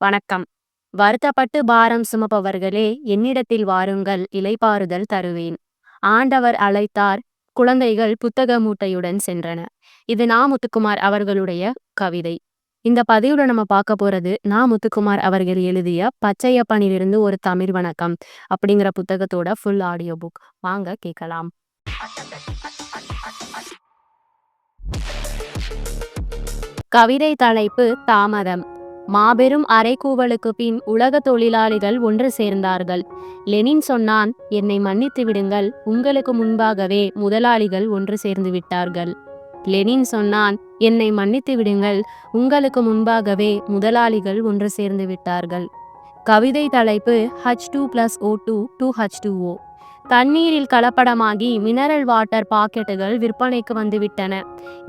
வணக்கம். வருத்தப்பட்டு பாரம் சுமப்பவர்களே, என்னிடத்தில் வாருங்கள், இளைப்பாறுதல் தருவேன். ஆண்டவர் அழைத்தார், குழந்தைகள் புத்தக மூட்டையுடன் சென்றன. இது நா. முத்துக்குமார் அவர்களுடைய கவிதை. இந்த பதிவுல நம்ம பார்க்க போறது நா. முத்துக்குமார் அவர்கள் எழுதிய பச்சையப்பனிலிருந்து ஒரு தமிழ் வணக்கம் அப்படிங்கிற புத்தகத்தோட ஃபுல் ஆடியோ புக். வாங்க கேட்கலாம். கவிதை தலைப்பு தாமதம். மாபெரும் அறைகூவலுக்கு பின் உலக தொழிலாளிகள் ஒன்று சேர்ந்தார்கள். லெனின் சொன்னான், என்னை மன்னித்து விடுங்கள், உங்களுக்கு முன்பாகவே முதலாளிகள் ஒன்று சேர்ந்து விட்டார்கள். லெனின் சொன்னான், என்னை மன்னித்து விடுங்கள், உங்களுக்கு முன்பாகவே முதலாளிகள் ஒன்று சேர்ந்து விட்டார்கள். கவிதை தலைப்பு H2+O2 2H2O. தண்ணீரில் கலப்படமாகி மினரல் வாட்டர் பாக்கெட்டுகள் விற்பனைக்கு வந்துவிட்டன.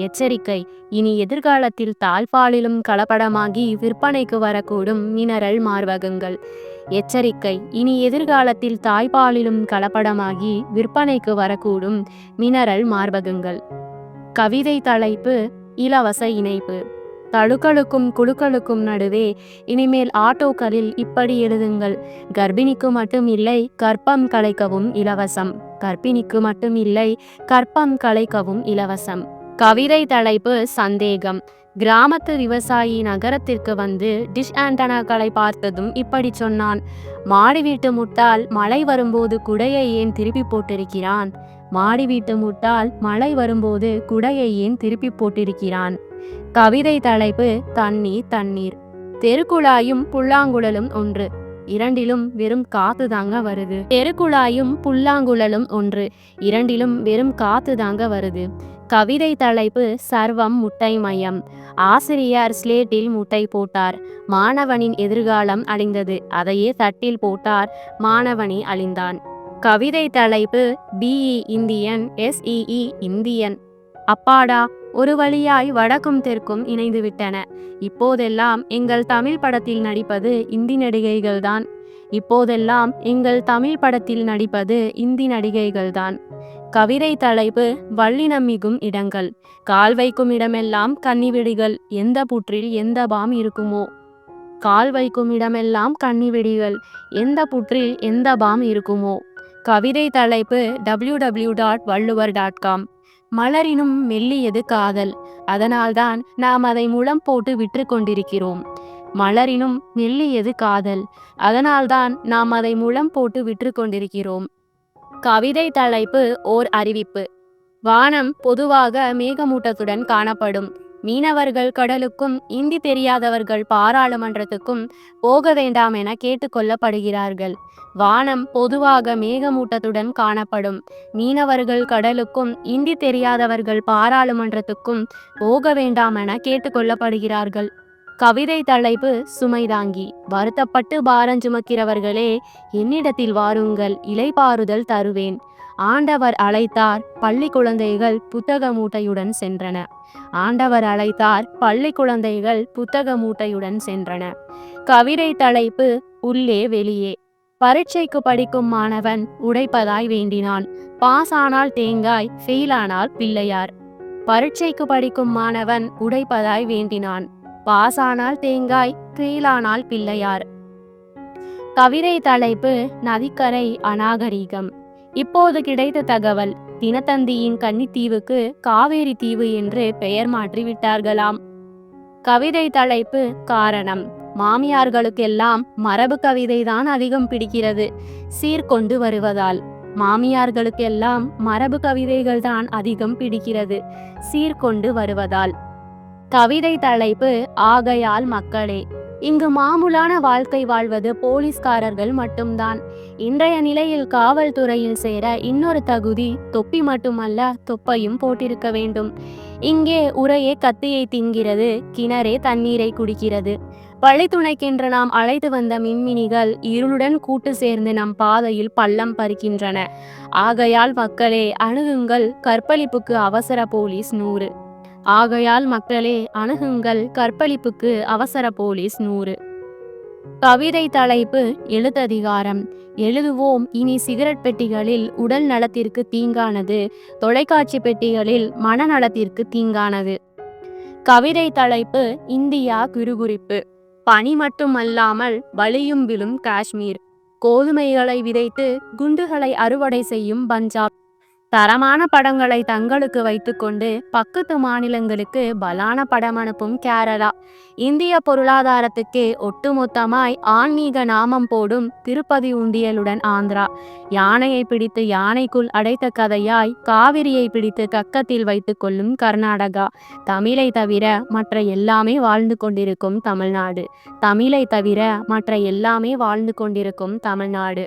எச்சரிக்கை, இனி எதிர்காலத்தில் தாய்ப்பாலிலும் கலப்படமாகி விற்பனைக்கு வரக்கூடும் மினரல் மார்பகங்கள். எச்சரிக்கை, இனி எதிர்காலத்தில் தாய்ப்பாலிலும் கலப்படமாகி விற்பனைக்கு வரக்கூடும் மினரல் மார்பகங்கள். கவிதை தலைப்பு இலவச இணைப்பு. தழுக்களுக்கும் குழுக்களுக்கும் நடுவே இனிமேல் ஆட்டோக்களில் இப்படி எழுதுங்கள், கர்ப்பிணிக்கு மட்டும் இல்லை, கர்ப்பம் கலைக்கவும் இலவசம். கர்ப்பிணிக்கு மட்டும் இல்லை, கர்ப்பம் கலைக்கவும் இலவசம். கவிதை தலைப்பு சந்தேகம். கிராமத்து விவசாயி நகரத்திற்கு வந்து டிஷ் ஆண்டனாக்களை பார்த்ததும் இப்படி சொன்னான், மாடி வீட்டு முட்டாள் மழை வரும்போது குடையை ஏன் திருப்பி போட்டிருக்கிறான்? மாடி வீட்டு முட்டாள் மழை வரும்போது குடையை ஏன் திருப்பி போட்டிருக்கிறான்? கவிதை தலைப்பு தண்ணீர் தண்ணீர். தெருக்குழாயும் புல்லாங்குழலும் ஒன்று, இரண்டிலும் வெறும் காத்து தாங்க வருது. தெருக்குழாயும் புல்லாங்குழலும் ஒன்று, இரண்டிலும் வெறும் காத்து தாங்க வருது. கவிதை தலைப்பு சர்வம் முட்டை மயம். ஆசிரியர் ஸ்லேட்டில் முட்டை போட்டார், மாணவனின் எதிர்காலம் அழிந்தது. அதையே தட்டில் போட்டார், மாணவனி அழிந்தான். கவிதை தலைப்பு BE இந்தியன் SEE இந்தியன். அப்பாடா, ஒரு வழியாய் வடக்கும் தெற்கும் இணைந்து விட்டன. இப்போதெல்லாம் எங்கள் தமிழ் படத்தில் நடிப்பது இந்தி நடிகைகள்தான். இப்போதெல்லாம் எங்கள் தமிழ் படத்தில் நடிப்பது இந்தி நடிகைகள்தான். கவிதை தலைப்பு வல்லினம் மிகும் இடங்கள். கால் வைக்கும் இடமெல்லாம் கன்னிவெடிகள், எந்த புற்றில் எந்த பாம் இருக்குமோ. கால் வைக்கும் இடமெல்லாம் கன்னிவெடிகள், எந்த புற்றில் எந்த பாம் இருக்குமோ. கவிதை தலைப்பு www.valluvar.com. மலரினும் மெல்லியது காதல், அதனால்தான் நாம் அதை முழம் போட்டு விற்று கொண்டிருக்கிறோம். மலரினும் மெல்லியது காதல், அதனால்தான் நாம் அதை முழம் போட்டு விற்று கொண்டிருக்கிறோம். கவிதை தலைப்பு ஓர் அறிவிப்பு. வானம் பொதுவாக மேகமூட்டத்துடன் காணப்படும். மீனவர்கள் கடலுக்கும் இந்தி தெரியாதவர்கள் பாராளுமன்றத்துக்கும் போக வேண்டாம் என கேட்டுக்கொள்ளப்படுகிறார்கள். வானம் பொதுவாக மேகமூட்டத்துடன் காணப்படும். மீனவர்கள் கடலுக்கும் இந்தி தெரியாதவர்கள் பாராளுமன்றத்துக்கும் போக வேண்டாம் என கேட்டுக்கொள்ளப்படுகிறார்கள். கவிதை தலைப்பு சுமைதாங்கி. வருத்தப்பட்டு பாரஞ்சுமக்கிறவர்களே, என்னிடத்தில் வாருங்கள், இளைப்பாறுதல் தருவேன். ஆண்டவர் அழைத்தார், பள்ளி குழந்தைகள் புத்தக மூட்டையுடன் சென்றன. ஆண்டவர் அழைத்தார், பள்ளி குழந்தைகள் புத்தக மூட்டையுடன் சென்றன. கவிதை தலைப்பு உள்ளே வெளியே. பரீட்சைக்கு படிக்கும் மாணவன் உடைப்பதாய் வேண்டினான், பாஸ் ஆனால் தேங்காய், ஃபெயில் ஆனால் பிள்ளையார். பரீட்சைக்கு படிக்கும் மாணவன் உடைப்பதாய் வேண்டினான், பாஸ் ஆனால் தேங்காய், ஃபெயில் ஆனால் பிள்ளையார். கவிதை தலைப்பு நதிக்கரை அநாகரீகம். இப்போது கிடைத்த தகவல், தினத்தந்தியின் கன்னித்தீவுக்கு காவேரி தீவு என்று பெயர் மாற்றி விட்டார்களாம். கவிதை தலைப்பு காரணம். மாமியார்களுக்கெல்லாம் மரபு கவிதைதான் அதிகம் பிடிக்கிறது, சீர்கொண்டு வருவதால். மாமியார்களுக்கெல்லாம் மரபு கவிதைகள் தான் அதிகம் பிடிக்கிறது, சீர்கொண்டு வருவதால். கவிதை தலைப்பு ஆகையால் மக்களே. இங்கு மாமூலான வாழ்க்கை வாழ்வது போலீஸ்காரர்கள் மட்டும்தான். இன்றைய நிலையில் காவல்துறையில் சேர இன்னொரு தகுதி தொப்பி மட்டுமல்ல, தொப்பையும் போட்டிருக்க வேண்டும். இங்கே உரையே கத்தியை தின்கிறது, கிணறே தண்ணீரை குடிக்கிறது. பழித்துணைக்கென்று நாம் அழைத்து வந்த மின்மினிகள் இருளுடன் கூட்டு சேர்ந்து நம் பாதையில் பள்ளம் பறிக்கின்றன. ஆகையால் மக்களே அணுகுங்கள், கற்பழிப்புக்கு அவசர போலீஸ் 100. ஆகையால் மக்களே அணுகுங்கள், கற்பழிப்புக்கு அவசர போலீஸ் 100. கவிதை தலைப்பு எழுத்ததிகாரம். எழுதுவோம், இனி சிகரெட் பெட்டிகளில் உடல் நலத்திற்கு தீங்கானது, தொலைக்காட்சி பெட்டிகளில் மனநலத்திற்கு தீங்கானது. கவிதை தலைப்பு இந்தியா குறுகுறிப்பு. பனி மட்டுமல்லாமல் வலியும் விழும் காஷ்மீர். கோதுமைகளை விதைத்து குண்டுகளை அறுவடை செய்யும் பஞ்சாப். தரமான படங்களை தங்களுக்கு வைத்துக்கொண்டு பக்கத்து மாநிலங்களுக்கு பலான படம் அனுப்பும் கேரளா. இந்திய பொருளாதாரத்துக்கே ஒட்டுமொத்தமாய் ஆன்மீக நாமம் போடும் திருப்பதி உண்டியலுடன் ஆந்திரா. யானையை பிடித்து யானைக்குள் அடைத்த கதையாய் காவிரியை பிடித்து கக்கத்தில் வைத்து கொள்ளும் கர்நாடகா. தமிழை தவிர மற்ற எல்லாமே வாழ்ந்து கொண்டிருக்கும் தமிழ்நாடு. தமிழை தவிர மற்ற எல்லாமே வாழ்ந்து கொண்டிருக்கும் தமிழ்நாடு.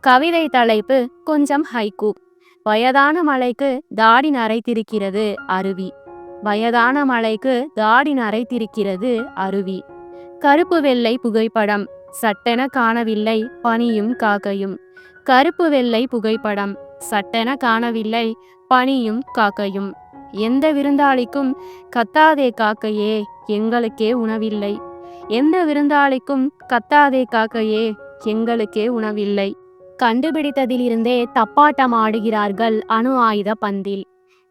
கவிதை தலைப்பு கொஞ்சம் ஹைக்கூ. வயதான மலைக்கு தாடி நரைத்திருக்கிறது அருவி. வயதான மலைக்கு தாடி நரைத்திருக்கிறது அருவி. கருப்பு வெள்ளை புகைப்படம் சட்டென காணவில்லை பனியும் காக்கையும். கருப்பு வெள்ளை புகைப்படம் சட்டென காணவில்லை பனியும் காக்கையும். எந்த விருந்தாளிக்கும் கத்தாதே காக்கையே எங்களுக்கே உணவில்லை. எந்த விருந்தாளிக்கும் கத்தாதே காக்கையே எங்களுக்கே உணவில்லை. கண்டுபிடித்ததிலிருந்தே தப்பாட்டம் ஆடுகிறார்கள் அணு ஆயுத பந்தில்.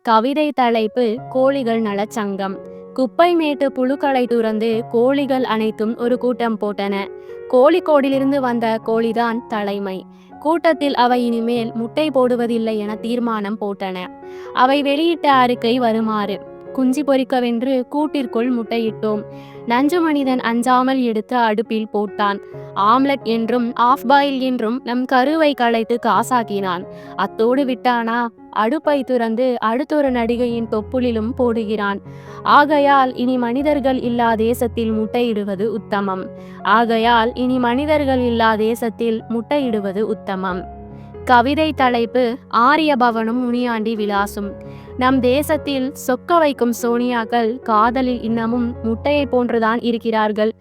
கவிதை தலைப்பு கோழிகள் நலச்சங்கம். குப்பை மேட்டு புழுக்களை துறந்து கோழிகள் அனைத்தும் ஒரு கூட்டம் போட்டன. கோழிக்கோடிலிருந்து வந்த கோழிதான் தலைமை. கூட்டத்தில் அவை இனிமேல் முட்டை போடுவதில்லை என தீர்மானம் போட்டன. அவை வெளியிட்ட அறிக்கை வருமாறு: குஞ்சு பொறிக்கவென்று கூட்டிற்குள் முட்டையிட்டோம். நஞ்சு மனிதன் அஞ்சாமல் எடுத்து அடுப்பில் போட்டான். ஆம்லெட் என்றும் ஆஃப் பாயில் என்றும் நம் கருவை களைத்து காசாக்கினான். அத்தோடு விட்டானா, அடுப்பை துறந்து அடுத்தொரு நடிகையின் தொப்புளிலும் போடுகிறான். ஆகையால் இனி மனிதர்கள் இல்லா தேசத்தில் முட்டையிடுவது உத்தமம். ஆகையால் இனி மனிதர்கள் இல்லா தேசத்தில் முட்டையிடுவது உத்தமம். கவிதை தலைப்பு ஆரிய பவனும் முனியாண்டி விலாசும். நம் தேசத்தில் சொக்க வைக்கும் சோனியாக்கள் காதலில் இன்னமும் முட்டையை போன்றுதான் இருக்கிறார்கள்.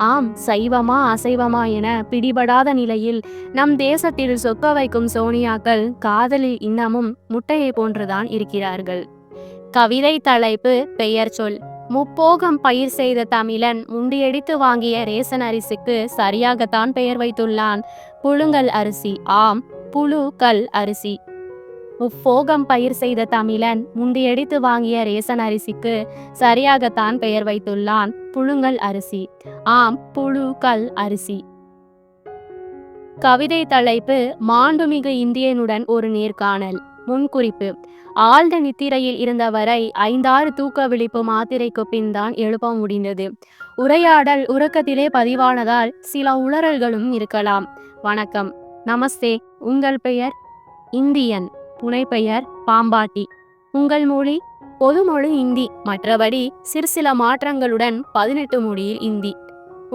ஆம், சைவமா அசைவமா என பிடிபடாத நிலையில் நம் தேசத்தில் சொக்க வைக்கும் சோனியாக்கள் காதலில் இன்னமும் முட்டையை போன்றுதான் இருக்கிறார்கள். கவிதை தலைப்பு பெயர் சொல். முப்போகம் பயிர் செய்த தமிழன் முண்டியடித்து வாங்கிய ரேசன் அரிசிக்கு சரியாகத்தான் பெயர் வைத்துள்ளான். புழுங்கல் அரிசி. ஆம், புழுக்கல் அரிசி. முப்போகம் பயிர் செய்த தமிழன் முண்டியடித்து வாங்கிய ரேசன் அரிசிக்கு சரியாகத்தான் பெயர் வைத்துள்ளான். புழுங்கல் அரிசி. ஆம், புழுக்கல் அரிசி. கவிதை தலைப்பு மாண்புமிகு இந்தியனுடன் ஒரு நேர்காணல். முன்குறிப்பு: ஆழ்ந்த நித்திரையில் இருந்தவரை 5-6 தூக்க விழிப்பு மாத்திரைக்கு பின் தான் எழுப்ப முடிந்தது. உரையாடல் உறக்கத்திலே பதிவானதால் சில உளறல்களும் இருக்கலாம். வணக்கம். நமஸ்தே. உங்கள் பெயர்? இந்தியன். புனைப்பெயர் பாம்பாட்டி. உங்கள் மொழி? பொதுமொழி இந்தி. மற்றபடி சிற்சில மாற்றங்களுடன் 18 மொழியில் இந்தி.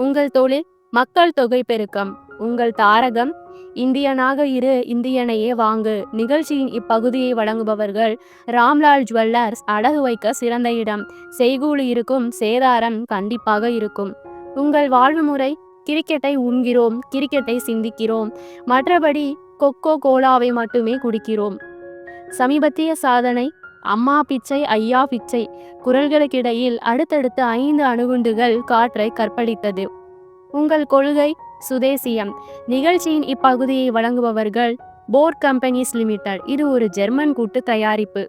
உங்கள் தொழில்? மக்கள் தொகை பெருக்கம். உங்கள் தாரகம்? இந்தியனாக இரு, இந்தியனையே வாங்கு. நிகழ்ச்சியின் இப்பகுதியை வழங்குபவர்கள் ராம்லால் ஜுவல்லர்ஸ். அடகு வைக்க சிறந்த இடம். செய்கூலி இருக்கும், சேதாரம் கண்டிப்பாக இருக்கும். உங்கள் வாழ்வு முறை? கிரிக்கெட்டை உண்கிறோம், கிரிக்கெட்டை சிந்திக்கிறோம். மற்றபடி கொக்கோ கோலாவை மட்டுமே குடிக்கிறோம். சமீபத்திய சாதனை? அம்மா பிச்சை, ஐயா பிச்சை குரல்களுக்கிடையில் அடுத்தடுத்த 5 அணுகுண்டுகள் காற்றை கற்பழித்தது. உங்கள் கொள்கை? சுதேசியம். நிகழ்ச்சியின் இப்பகுதியை வழங்குபவர்கள் போர்ட் கம்பெனிஸ் லிமிடெட். இது ஒரு ஜெர்மன் கூட்டு தயாரிப்பு.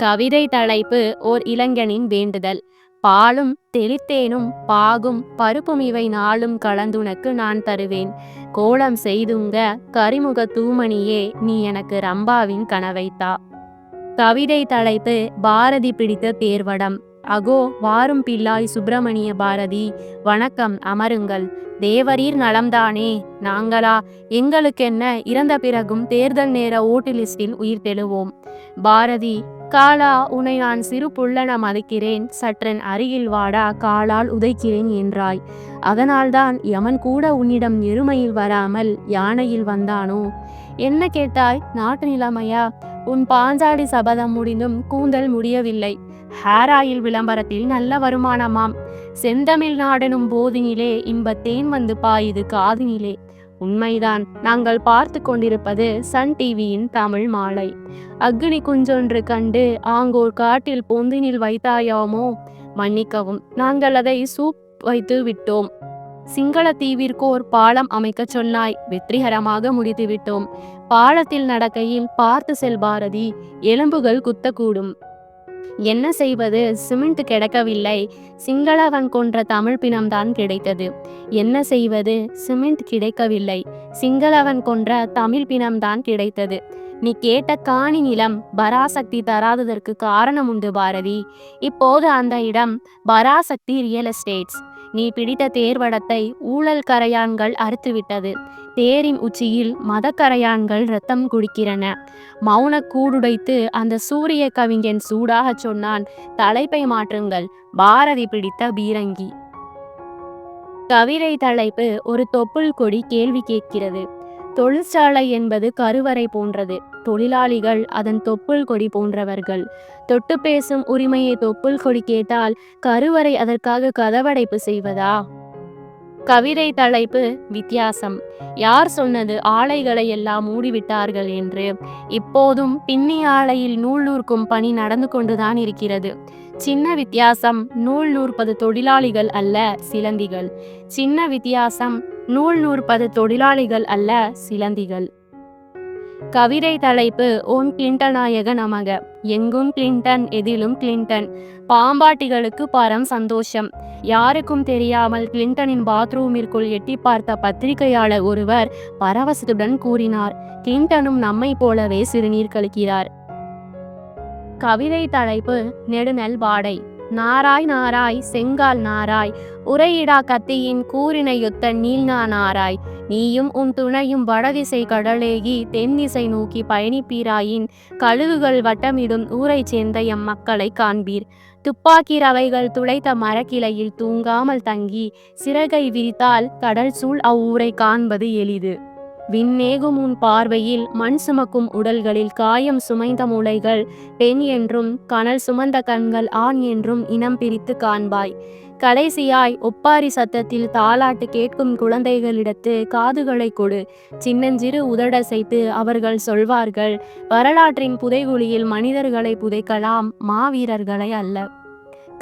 கவிதை தலைப்பு ஓர் இளைஞனின் வேண்டுதல். பாலும் தெளித்தேனும் பாகும் பருப்பும் இவை நாளும் கலந்துனக்கு நான் தருவேன். கோலம் செய்துங்க கரிமுக தூமணியே, நீ எனக்கு ரம்பாவின் கனவைத்தா. கவிதை தலைப்பு பாரதி பிடித்த தேர்வடம். அகோ வாரும் பிள்ளாய் சுப்பிரமணிய பாரதி. வணக்கம், அமருங்கள். தேவரீர் நலம்தானே? நாங்களா? எங்களுக்கென்ன, இறந்த பிறகும் தேர்தல் நேர ஓட்டு லிஸ்டில் உயிர் தெழுவோம். பாரதி: காலா, உன்னை நான் சிறு புல்லென மதிக்கிறேன். சற்றன் அருகில் வாடா, காலால் உதைக்கிறேன் என்றாய். அதனால்தான் யமன் கூட உன்னிடம் எருமையில் வராமல் யானையில் வந்தானோ? என்ன கேட்டாய்? நாட்டு நிலைமையா? உன் பாஞ்சாலி சபதம் முடிந்தும் கூந்தல் முடியவில்லை. ஹேர் ஆயில் விளம்பரத்தில் நல்ல வருமானமாம். செந்தமிழ் நாடெனும் போதினிலே இன்பத்தேன் வந்து பாயுது காதினிலே. உண்மைதான். நாங்கள் பார்த்து கொண்டிருப்பது சன் டிவியின் தமிழ் மாலை. அக்னி குஞ்சொன்று கண்டு ஆங்கோர் காட்டில் பொந்தினில் வைத்தாயாமோ? மன்னிக்கவும், நாங்கள் அதை சூப் வைத்து விட்டோம். சிங்கள தீவிற்கோர் பாலம் அமைக்க சொன்னாய், வெற்றிகரமாக முடித்து விட்டோம். பாலத்தில் நடக்கையில் பார்த்து செல் பாரதி, எலும்புகள் குத்தக்கூடும். என்ன செய்வது, சிமெண்ட் கிடைக்கவில்லை, சிங்களவன் கொன்ற தமிழ் பிணம்தான் கிடைத்தது. என்ன செய்வது, சிமெண்ட் கிடைக்கவில்லை, சிங்களவன் கொன்ற தமிழ் பிணம்தான் கிடைத்தது. நீ கேட்ட காணி நிலம் பராசக்தி தராததற்கு காரணம் உண்டு பாரதி. இப்போது அந்த இடம் பராசக்தி ரியல் எஸ்டேட்ஸ். நீ பிடித்த தேர்வடத்தை ஊழல் கரையான்கள் அறுத்துவிட்டது. தேரின் உச்சியில் மதக்கரையான்கள் இரத்தம் குடிக்கிறன. மௌன கூடுடைத்து அந்த சூரிய கவிஞன் சூடாக சொன்னான், தலைப்பை மாற்றுங்கள், பாரதி பிடித்த பீரங்கி. கவிதை தலைப்பு: ஒரு தொப்புள் கொடி கேள்வி கேட்கிறது. தொழிற்சாலை என்பது கருவறை போன்றது. தொழிலாளிகள் அதன் தொப்புள் கொடி போன்றவர்கள். தொட்டு பேசும் உரிமையை தொப்புள் கொடி கேட்டால் கருவறை அதற்காக கதவடைப்பு செய்வதா? கவிதை தலைப்பு: வித்தியாசம். யார் சொன்னது ஆலைகளை எல்லாம் மூடிவிட்டார்கள் என்று? இப்போதும் பின்னி ஆலையில் நூல் நூற்கும் பணி நடந்து கொண்டுதான் இருக்கிறது. சின்ன வித்தியாசம், நூல் நூற்பது தொழிலாளிகள் அல்ல, சிலந்திகள். சின்ன வித்தியாசம், நூல் நூற்பது தொழிலாளிகள் அல்ல, சிலந்திகள். கவிதை தலைப்பு: ஓம் கிளின்டனாயக நமக. எங்கும் கிளின்டன், எதிலும் கிளின்டன். பாம்பாட்டிகளுக்கு பரம் சந்தோஷம். யாருக்கும் தெரியாமல் கிளின்டனின் பாத்ரூமிற்குள் எட்டி பார்த்த பத்திரிகையாளர் ஒருவர் பரவசத்துடன் கூறினார், கிளின்டனும் நம்மை போலவே சிறுநீர் கழிக்கிறார். கவிதை தலைப்பு: நெடுநெல் வாடை. நாராய் நாராய் செங்கால் நாராய், உரையிடா கத்தியின் கூறினையொத்த நீள்நா நாராய். நீயும் உன் துணையும் வடதிசை கடலேகி தென்திசை நோக்கி பயணிப்பீராயின், கழுகுகள் வட்டமிடும் ஊரைச் சேர்ந்த எம் மக்களை காண்பீர். துப்பாக்கி ரவைகள் துளைத்த மரக்கிளையில் தூங்காமல் தங்கி சிறகை விரித்தால் கடல் சூழ் அவ்வூரை காண்பது எளிது. விண்ணேகும் உன் பார்வையில் மண் சுமக்கும் உடல்களில் காயம் சுமைந்த மூளைகள் பெண் என்றும், கனல் சுமந்த கண்கள் ஆண் என்றும் இனம் பிரித்து காண்பாய். கடைசியாய் ஒப்பாரி சத்தத்தில் தாலாட்டு கேட்கும் குழந்தைகளிடத்து காதுகளை கொடு. சின்னஞ்சிறு உதடசைத்து அவர்கள் சொல்வார்கள், வரலாற்றின் புதைகுழியில் மனிதர்களை புதைக்கலாம், மாவீரர்களை அல்ல.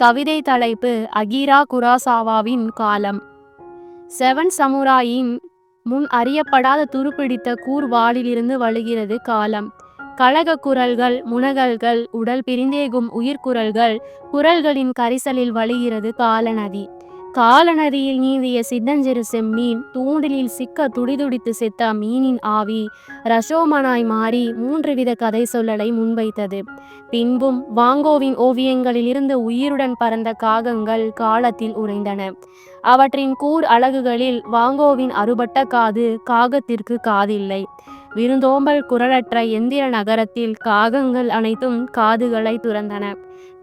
கவிதை தலைப்பு: அகிரா குராசாவாவின் காலம். செவன் சமுராயின் முன் அறியப்படாத துருப்பிடித்த கூர்வாளிலிருந்து வழுகிறது காலம். கழக குரல்கள், முனகல்கள், உடல் பிரிந்தேகும் உயிர்குரல்கள், குரல்களின் கரிசலில் வழிகிறது காலநதி. காலநதியில் நீந்திய சின்னஞ்சிறு செம்மீன், தூண்டிலில் சிக்க துடிதுடித்து செத்த மீனின் ஆவி ரசோமனாய் மாறி 3 வித கதை சொல்லலை முன்வைத்தது. பின்பும் வாங்கோவின் ஓவியங்களில் இருந்து உயிருடன் பறந்த காகங்கள் காலத்தில் உறைந்தன. அவற்றின் கூர் அலகுகளில் வாங்கோவின் அறுபட்ட காது, காகத்திற்கு காதில்லை. விருந்தோம்பல் குரலற்ற எந்திர நகரத்தில் காகங்கள் அனைத்தும் காதுகளை துறந்தன.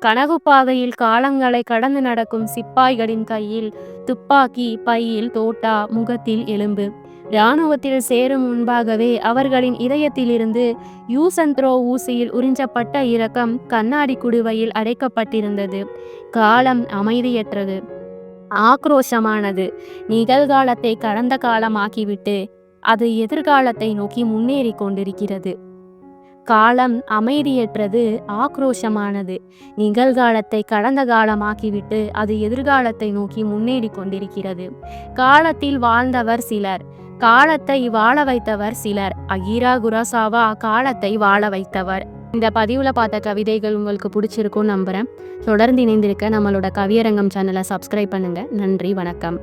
கனகுப்பாதையில் காலங்களை கடந்து நடக்கும் சிப்பாய்களின் கையில் துப்பாக்கி, பையில் தோட்டா, முகத்தில் எலும்பு. இராணுவத்தில் சேரும் முன்பாகவே அவர்களின் இதயத்திலிருந்து யூசன்த்ரோ ஊசியில் உறிஞ்சப்பட்ட இரக்கம் கண்ணாடி குடுவையில் அடைக்கப்பட்டிருந்தது. காலம் அமைதியற்றது, ஆக்ரோஷமானது. நிகழ்காலத்தை கடந்த காலமாக்கிவிட்டு அது எதிர்காலத்தை நோக்கி முன்னேறி கொண்டிருக்கிறது. காலம் அமைதியற்றது, ஆக்ரோஷமானது. நிகழ்காலத்தை கடந்த காலமாக்கிவிட்டு அது எதிர்காலத்தை நோக்கி முன்னேறி கொண்டிருக்கிறது. காலத்தில் வாழ்ந்தவர் சிலர், காலத்தை வாழ வைத்தவர் சிலர். அகிரா குராசாவா காலத்தை வாழ வைத்தவர். இந்த பதிவில் பார்த்த கவிதைகள் உங்களுக்கு பிடிச்சிருக்கும்னு நம்புகிறேன். தொடர்ந்து இணைந்திருக்க நம்மளோட கவியரங்கம் சேனலை சப்ஸ்கிரைப் பண்ணுங்கள். நன்றி, வணக்கம்.